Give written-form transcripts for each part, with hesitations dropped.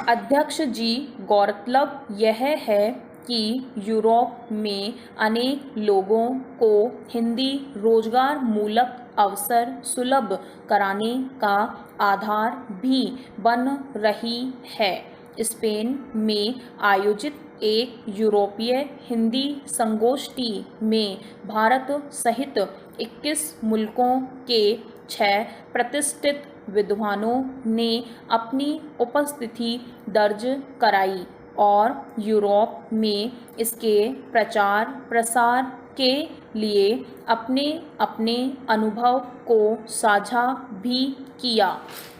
अध्यक्ष जी, गौरतलब यह है कि यूरोप में अनेक लोगों को हिंदी रोजगार मूलक अवसर सुलभ कराने का आधार भी बन रही है। स्पेन में आयोजित एक यूरोपीय हिंदी संगोष्ठी में भारत सहित 21 मुल्कों के 6 प्रतिष्ठित विद्वानों ने अपनी उपस्थिति दर्ज कराई और यूरोप में इसके प्रचार प्रसार के लिए अपने अपने अनुभव को साझा भी किया।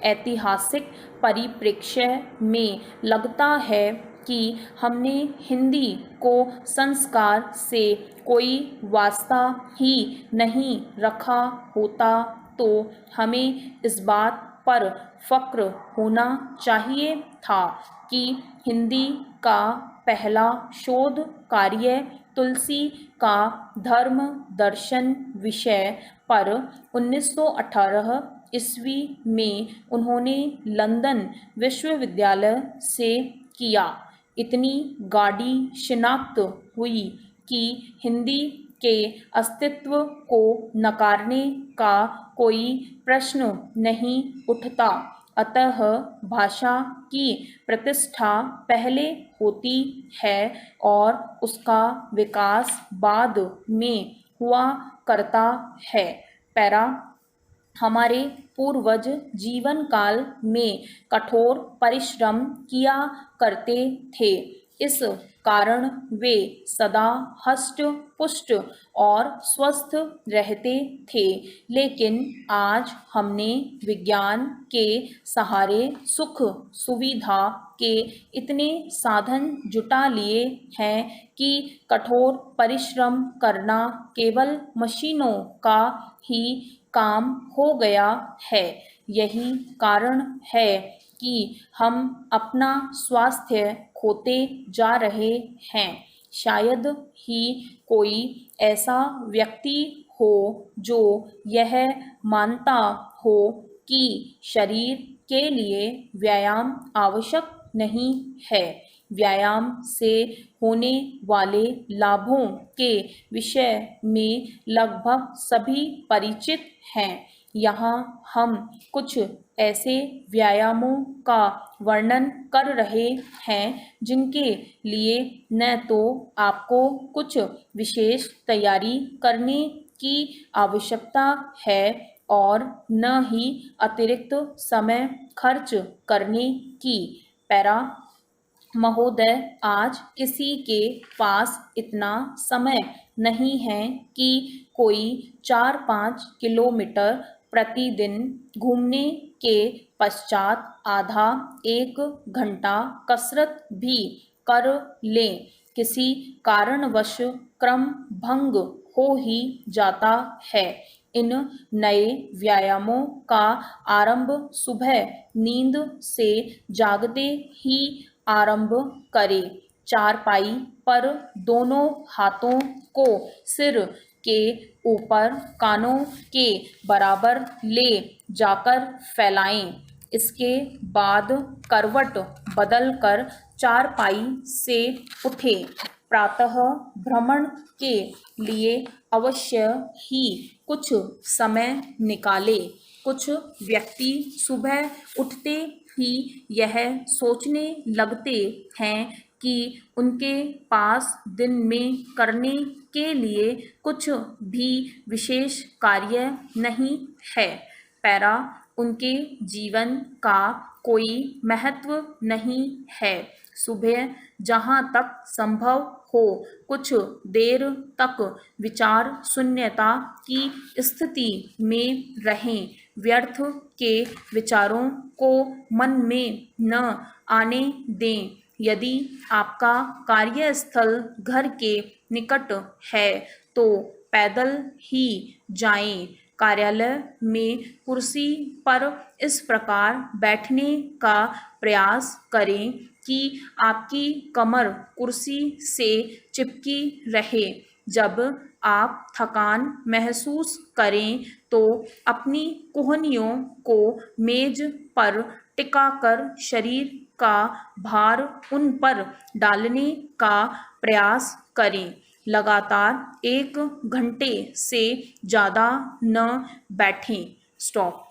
ऐतिहासिक परिप्रेक्ष्य में लगता है कि हमने हिंदी को संस्कार से कोई वास्ता ही नहीं रखा होता तो हमें इस बात पर फक्र होना चाहिए था कि हिंदी का पहला शोध कार्य तुलसी का धर्म दर्शन विषय पर 1918 ईस्वी में उन्होंने लंदन विश्वविद्यालय से किया। इतनी गाढ़ी शिनाख्त हुई कि हिंदी के अस्तित्व को नकारने का कोई प्रश्न नहीं उठता। अतः भाषा की प्रतिष्ठा पहले होती है और उसका विकास बाद में हुआ करता है। पैरा हमारे पूर्वज जीवन काल में कठोर परिश्रम किया करते थे। इस कारण वे सदा हष्ट पुष्ट और स्वस्थ रहते थे। लेकिन आज हमने विज्ञान के सहारे सुख सुविधा के इतने साधन जुटा लिए हैं कि कठोर परिश्रम करना केवल मशीनों का ही काम हो गया है। यही कारण है कि हम अपना स्वास्थ्य खोते जा रहे हैं। शायद ही कोई ऐसा व्यक्ति हो जो यह मानता हो कि शरीर के लिए व्यायाम आवश्यक नहीं है। व्यायाम से होने वाले लाभों के विषय में लगभग सभी परिचित हैं। यहाँ हम कुछ ऐसे व्यायामों का वर्णन कर रहे हैं जिनके लिए न तो आपको कुछ विशेष तैयारी करने की आवश्यकता है और न ही अतिरिक्त समय खर्च करने की। पैरा महोदय, आज किसी के पास इतना समय नहीं है कि कोई 4-5 किलोमीटर प्रतिदिन घूमने के पश्चात आधा एक घंटा कसरत भी कर लें। किसी कारणवश क्रम भंग हो ही जाता है। इन नए व्यायामों का आरंभ सुबह नींद से जागते ही आरंभ करें। चारपाई पर दोनों हाथों को सिर के ऊपर कानों के बराबर ले जाकर फैलाएं। इसके बाद करवट बदलकर चारपाई से उठें। प्रातः भ्रमण के लिए अवश्य ही कुछ समय निकालें। कुछ व्यक्ति सुबह उठते ही यह सोचने लगते हैं कि उनके पास दिन में करने के लिए कुछ भी विशेष कार्य नहीं है। पैरा उनके जीवन का कोई महत्व नहीं है। सुबह जहाँ तक संभव हो कुछ देर तक विचार शून्यता की स्थिति में रहें। व्यर्थ के विचारों को मन में न आने दें। यदि आपका कार्यस्थल घर के निकट है तो पैदल ही जाएं। कार्यालय में कुर्सी पर इस प्रकार बैठने का प्रयास करें कि आपकी कमर कुर्सी से चिपकी रहे। जब आप थकान महसूस करें तो अपनी कोहनियों को मेज पर टिकाकर शरीर का भार उन पर डालने का प्रयास करें। लगातार 1 घंटे से ज़्यादा न बैठें। स्टॉप।